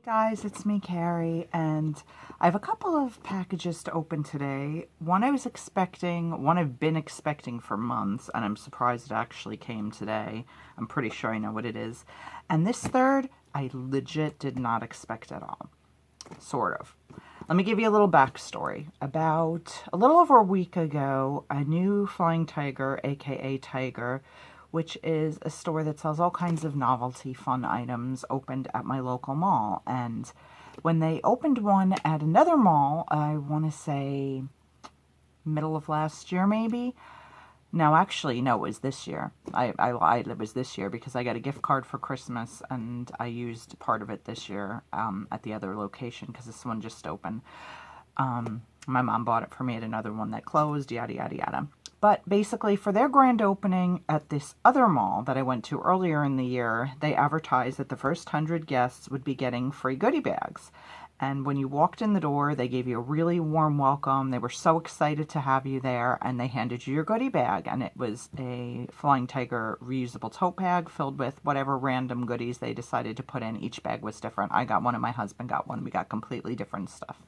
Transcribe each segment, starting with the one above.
Guys, it's me, Carrie, and I have a couple of packages to open today. One I was expecting, one I've been expecting for months, and I'm surprised it actually came today. I'm pretty sure I know what it is. And this third, I legit did not expect at all. Sort of. Let me give you a little backstory. About a little over a week ago, a new Flying Tiger, aka Tiger, which is a store that sells all kinds of novelty fun items, opened at my local mall. And when they opened one at another mall, I want to say middle of last year maybe. No, actually, no, it was this year. I lied, it was this year because I got a gift card for Christmas and I used part of it this year at the other location because this one just opened. My mom bought it for me at another one that closed, yada, yada, yada. But basically, for their grand opening at this other mall that I went to earlier in the year, they advertised that the first 100 guests would be getting free goodie bags. And when you walked in the door, they gave you a really warm welcome. They were so excited to have you there, and they handed you your goodie bag. And it was a Flying Tiger reusable tote bag filled with whatever random goodies they decided to put in. Each bag was different. I got one and my husband got one. We got completely different stuff.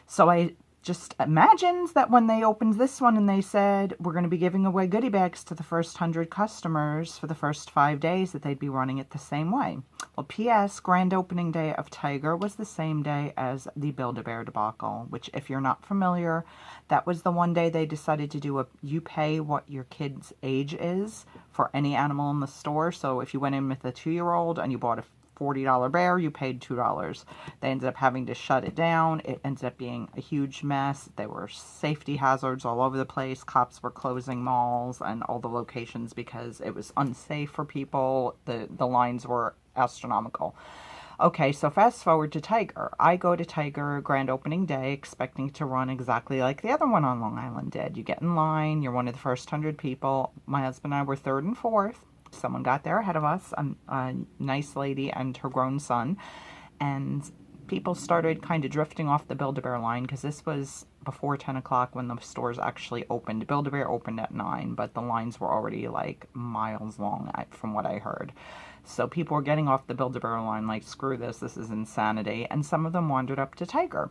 So I just imagined that when they opened this one and they said, we're going to be giving away goodie bags to the first 100 customers for the first 5 days, that they'd be running it the same way. Well, P.S. grand opening day of Tiger was the same day as the Build-A-Bear debacle, which if you're not familiar, that was the one day they decided to do you pay what your kid's age is for any animal in the store. So if you went in with a 2-year-old and you bought a $40 bear, you paid $2. They ended up having to shut it down. It ended up being a huge mess. There were safety hazards all over the place. Cops were closing malls and all the locations because it was unsafe for people. The lines were astronomical. Okay, so fast forward to Tiger. I go to Tiger grand opening day expecting to run exactly like the other one on Long Island did. You get in line, you're one of the first 100 people. My husband and I were third and fourth. Someone got there ahead of us, a nice lady and her grown son, and people started kind of drifting off the Build-A-Bear line because this was before 10 o'clock when the stores actually opened. Build-A-Bear opened at 9, but the lines were already like miles long from what I heard. So people were getting off the Build-A-Bear line like, screw this is insanity, and some of them wandered up to Tiger.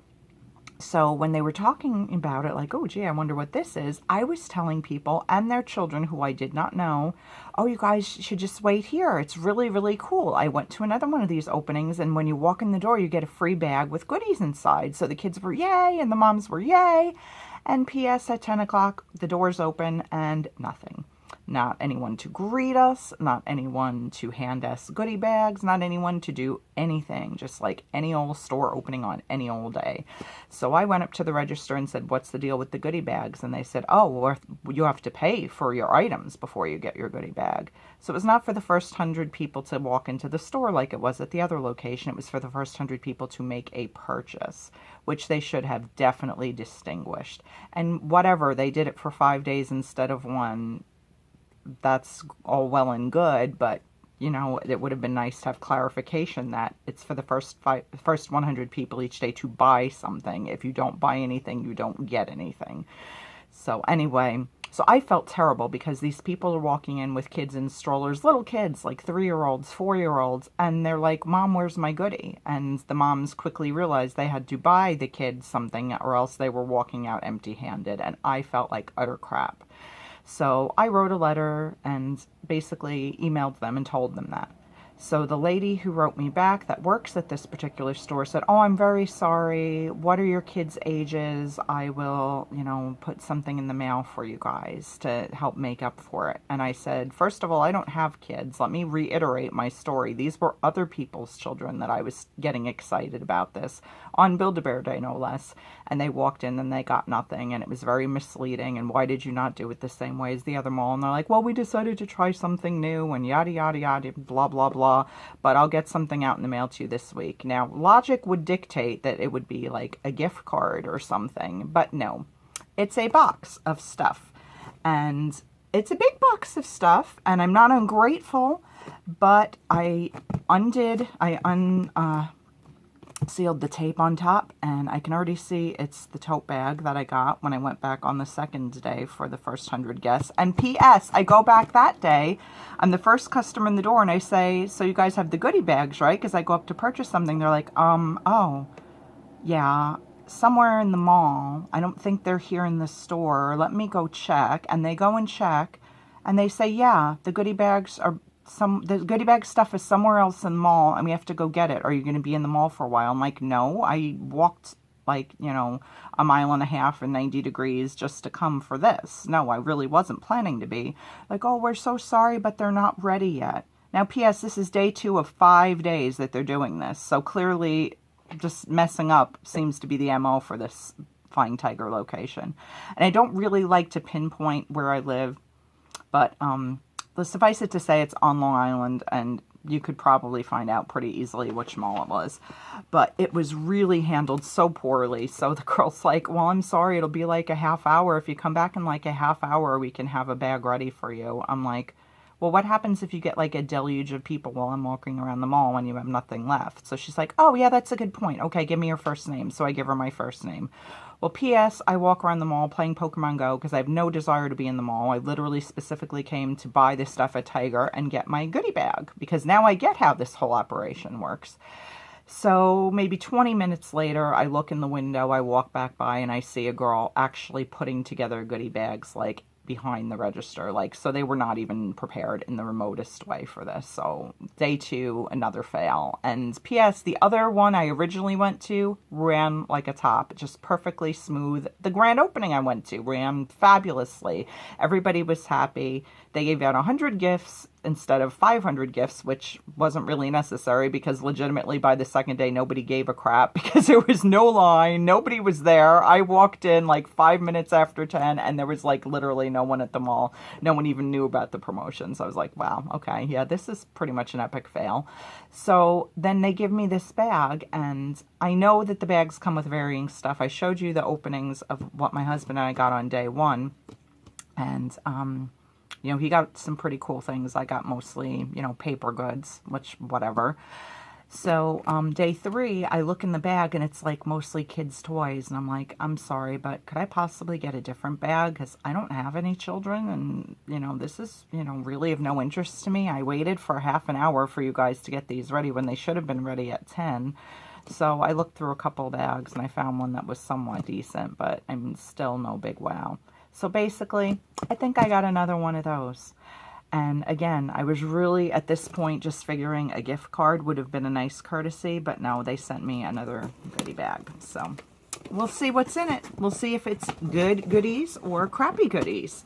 So when they were talking about it, like, oh, gee, I wonder what this is, I was telling people and their children who I did not know, oh, you guys should just wait here. It's really, really cool. I went to another one of these openings, and when you walk in the door, you get a free bag with goodies inside. So the kids were yay, and the moms were yay. And P.S. at 10 o'clock, the doors open, and nothing. Not anyone to greet us, not anyone to hand us goodie bags, not anyone to do anything, just like any old store opening on any old day. So I went up to the register and said, what's the deal with the goodie bags? And they said, oh, well, you have to pay for your items before you get your goodie bag. So it was not for the first 100 people to walk into the store like it was at the other location. It was for the first 100 people to make a purchase, which they should have definitely distinguished. And whatever, they did it for 5 days instead of one. That's all well and good, but you know, it would have been nice to have clarification that it's for the first 100 people each day to buy something. If you don't buy anything, you don't get anything. So anyway, so I felt terrible because these people are walking in with kids in strollers, little kids, like 3-year-olds, 4-year-olds, and they're like, Mom, where's my goodie? And the moms quickly realized they had to buy the kids something or else they were walking out empty-handed, and I felt like utter crap. So I wrote a letter and basically emailed them and told them that. So the lady who wrote me back that works at this particular store said, oh, I'm very sorry. What are your kids' ages? I will, put something in the mail for you guys to help make up for it. And I said, first of all, I don't have kids. Let me reiterate my story. These were other people's children that I was getting excited about this on Build-A-Bear Day, no less. And they walked in and they got nothing. And it was very misleading. And why did you not do it the same way as the other mall? And they're like, well, we decided to try something new and yada, yada, yada, blah, blah, blah. But I'll get something out in the mail to you this week. Now, logic would dictate that it would be like a gift card or something, but no. It's a box of stuff. And it's a big box of stuff, and I'm not ungrateful, but I sealed the tape on top, and I can already see it's the tote bag that I got when I went back on the second day for the first 100 guests. And P.S. I go back that day, I'm the first customer in the door, and I say, so you guys have the goodie bags, right? Because I go up to purchase something. They're like, oh, yeah, somewhere in the mall. I don't think they're here in the store. Let me go check. And they go and check, and they say, yeah, the goodie bags are the goodie bag stuff is somewhere else in the mall, and we have to go get it. Are you going to be in the mall for a while? I'm like, no, I walked like, you know, a mile and a half and 90 degrees just to come for this. No, I really wasn't planning to be. Like, oh, we're so sorry, but they're not ready yet. Now, P.S., this is day 2 of 5 days that they're doing this. So clearly just messing up seems to be the MO for this Flying Tiger location. And I don't really like to pinpoint where I live, but suffice it to say it's on Long Island, and you could probably find out pretty easily which mall it was. But it was really handled so poorly. So the girl's like, well, I'm sorry, it'll be like a half hour. If you come back in like a half hour, we can have a bag ready for you. I'm like, well, what happens if you get like a deluge of people while I'm walking around the mall when you have nothing left? So she's like, oh, yeah, that's a good point. Okay, give me your first name. So I give her my first name. Well, P.S. I walk around the mall playing Pokemon Go because I have no desire to be in the mall. I literally specifically came to buy this stuff at Tiger and get my goodie bag because now I get how this whole operation works. So maybe 20 minutes later, I look in the window, I walk back by, and I see a girl actually putting together goodie bags like behind the register. Like, so they were not even prepared in the remotest way for this. So day 2, another fail. And P.S. the other one I originally went to ran like a top, just perfectly smooth. The grand opening I went to ran fabulously. Everybody was happy. They gave out 100 gifts instead of 500 gifts, which wasn't really necessary because legitimately by the second day, nobody gave a crap because there was no line. Nobody was there. I walked in like 5 minutes after 10 and there was like literally no one at the mall. No one even knew about the promotions. I was like, wow, okay, yeah, this is pretty much an epic fail. So then they give me this bag, and I know that the bags come with varying stuff. I showed you the openings of what my husband and I got on day 1. And, you know, he got some pretty cool things. I got mostly, you know, paper goods, which, whatever. So, day 3, I look in the bag, and it's, like, mostly kids' toys. And I'm like, I'm sorry, but could I possibly get a different bag? Because I don't have any children, and, you know, this is, you know, really of no interest to me. I waited for half an hour for you guys to get these ready when they should have been ready at 10. So I looked through a couple bags, and I found one that was somewhat decent, but I'm still no big wow. So basically, I think I got another one of those. And again, I was really, at this point, just figuring a gift card would have been a nice courtesy, but no, they sent me another goodie bag. So we'll see what's in it. We'll see if it's good goodies or crappy goodies.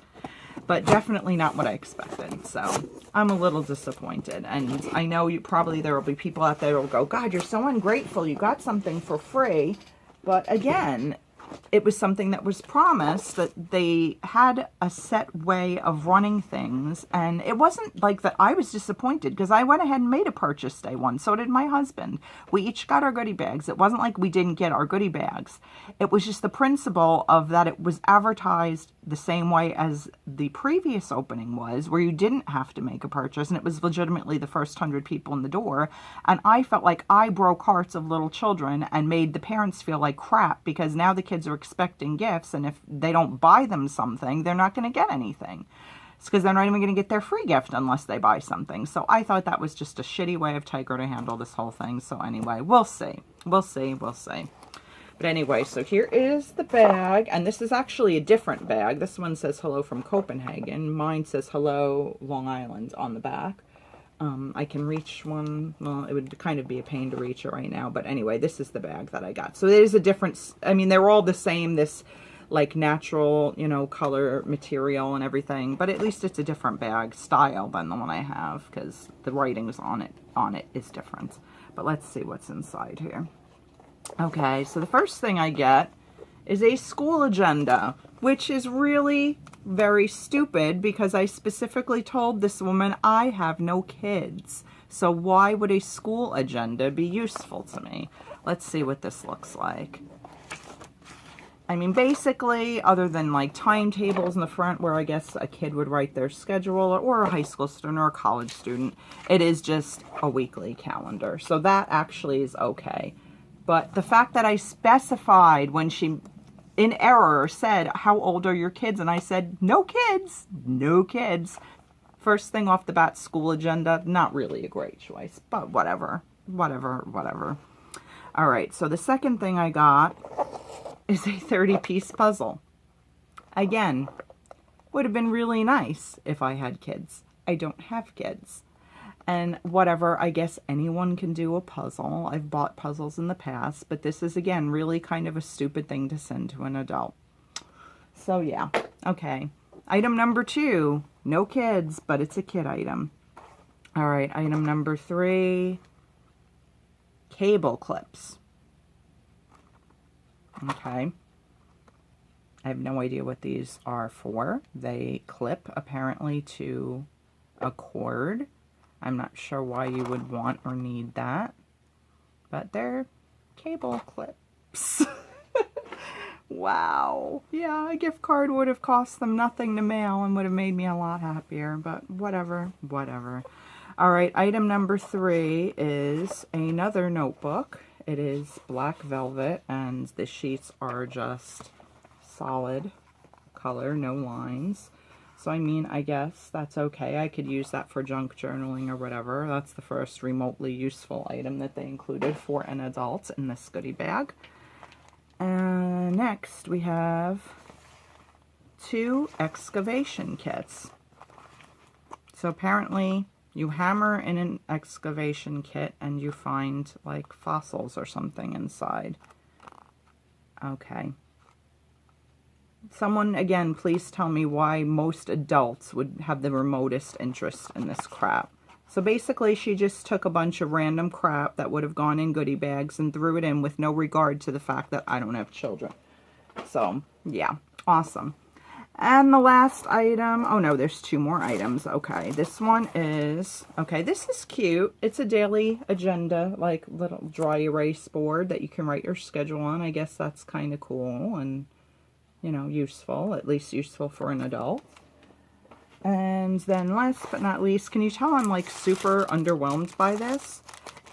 But definitely not what I expected. So I'm a little disappointed. And I know there will be people out there who will go, God, you're so ungrateful. You got something for free. But again, it was something that was promised, that they had a set way of running things. And it wasn't like that I was disappointed because I went ahead and made a purchase day 1. So did my husband. We each got our goodie bags. It wasn't like we didn't get our goodie bags. It was just the principle of that it was advertised the same way as the previous opening was, where you didn't have to make a purchase, and it was legitimately the first 100 people in the door. And I felt like I broke hearts of little children and made the parents feel like crap because now the kids are expecting gifts, and if they don't buy them something, they're not going to get anything. It's because they're not even going to get their free gift unless they buy something. So I thought that was just a shitty way of Tiger to handle this whole thing. So anyway, we'll see. We'll see. We'll see. But anyway, so here is the bag, and this is actually a different bag. This one says hello from Copenhagen. Mine says hello Long Island on the back. I can reach one. Well, it would kind of be a pain to reach it right now. But anyway, this is the bag that I got. So there's a difference. I mean, they're all the same, this like natural, you know, color material and everything. But at least it's a different bag style than the one I have because the writings on it is different. But let's see what's inside here. Okay, so the first thing I get is a school agenda, which is really very stupid because I specifically told this woman I have no kids. So why would a school agenda be useful to me? Let's see what this looks like. I mean, basically, other than like timetables in the front where I guess a kid would write their schedule, or a high school student or a college student, it is just a weekly calendar. So that actually is okay. But the fact that I specified when she, in error, said, how old are your kids? And I said, no kids, no kids. First thing off the bat, school agenda, not really a great choice, but whatever, whatever, whatever. All right, so the second thing I got is a 30-piece puzzle. Again, would have been really nice if I had kids. I don't have kids. And whatever, I guess anyone can do a puzzle. I've bought puzzles in the past, but this is, again, really kind of a stupid thing to send to an adult. So, yeah. Okay. Item number 2, no kids, but it's a kid item. All right, item number 3, cable clips. Okay. I have no idea what these are for. They clip, apparently, to a cord. I'm not sure why you would want or need that, but they're cable clips. Wow. Yeah, a gift card would have cost them nothing to mail and would have made me a lot happier, but whatever, whatever. All right, item number 3 is another notebook. It is black velvet, and the sheets are just solid color, no lines. So, I mean, I guess that's okay. I could use that for junk journaling or whatever. That's the first remotely useful item that they included for an adult in this goodie bag. And next, we have 2 excavation kits. So, apparently, you hammer in an excavation kit and you find, like, fossils or something inside. Okay. Someone, again, please tell me why most adults would have the remotest interest in this crap. So basically, she just took a bunch of random crap that would have gone in goodie bags and threw it in with no regard to the fact that I don't have children. So, yeah, awesome. And the last item, oh no, there's 2 more items. Okay, this one is, okay, this is cute. It's a daily agenda, like little dry erase board that you can write your schedule on. I guess that's kind of cool and, you know, useful, at least useful for an adult. And then last but not least, can you tell I'm like super underwhelmed by this?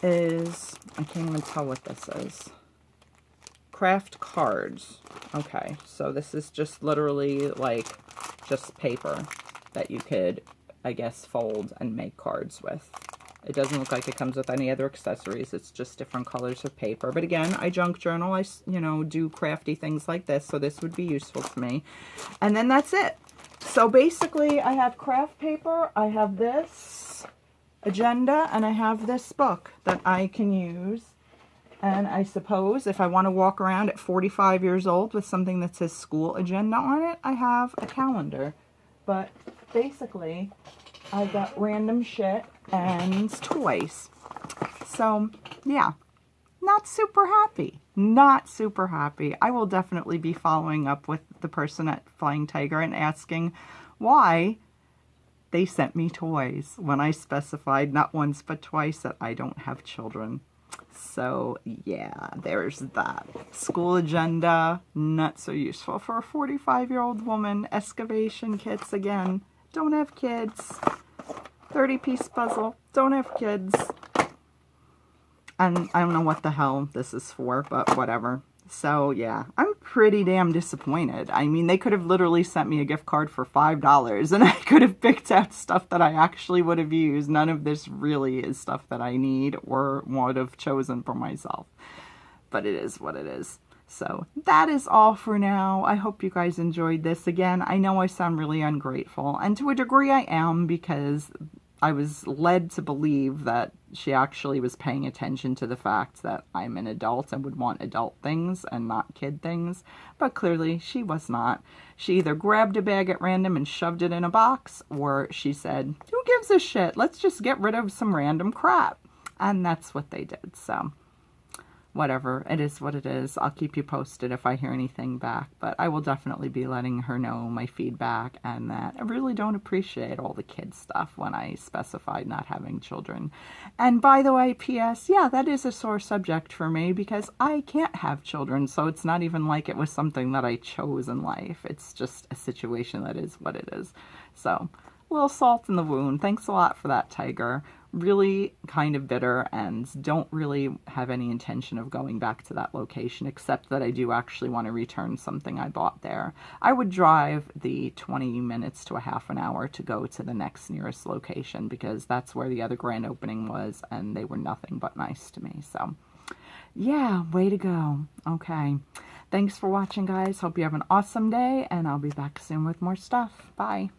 Is, I can't even tell what this is. Craft cards. Okay, so this is just literally like just paper that you could, I guess, fold and make cards with. It doesn't look like it comes with any other accessories. It's just different colors of paper. But again, I junk journal. I, you know, do crafty things like this. So this would be useful to me. And then that's it. So basically, I have craft paper. I have this agenda. And I have this book that I can use. And I suppose if I want to walk around at 45 years old with something that says school agenda on it, I have a calendar. But basically, I've got random shit and toys. So, yeah, not super happy. Not super happy. I will definitely be following up with the person at Flying Tiger and asking why they sent me toys when I specified not once but twice that I don't have children. So, yeah, there's that. School agenda, not so useful for a 45-year-old woman. Excavation kits, again, don't have kids. 30-piece puzzle, don't have kids. And I don't know what the hell this is for, but whatever. So, yeah, I'm pretty damn disappointed. I mean, they could have literally sent me a gift card for $5, and I could have picked out stuff that I actually would have used. None of this really is stuff that I need or would have chosen for myself. But it is what it is. So, that is all for now. I hope you guys enjoyed this. Again, I know I sound really ungrateful, and to a degree I am, because I was led to believe that she actually was paying attention to the fact that I'm an adult and would want adult things and not kid things. But clearly she was not. She either grabbed a bag at random and shoved it in a box, or she said, who gives a shit? Let's just get rid of some random crap. And that's what they did. So, whatever. It is what it is. I'll keep you posted if I hear anything back. But I will definitely be letting her know my feedback and that I really don't appreciate all the kid stuff when I specified not having children. And by the way, P.S., yeah, that is a sore subject for me because I can't have children. So it's not even like it was something that I chose in life. It's just a situation that is what it is. So, a little salt in the wound. Thanks a lot for that, Tiger. really kind of bitter and don't really have any intention of going back to that location, except that I do actually want to return something I bought there. I would drive the 20 minutes to a half an hour to go to the next nearest location, because that's where the other grand opening was, and they were nothing but nice to me. So yeah, way to go. Okay. Thanks for watching, guys. Hope you have an awesome day, and I'll be back soon with more stuff. Bye.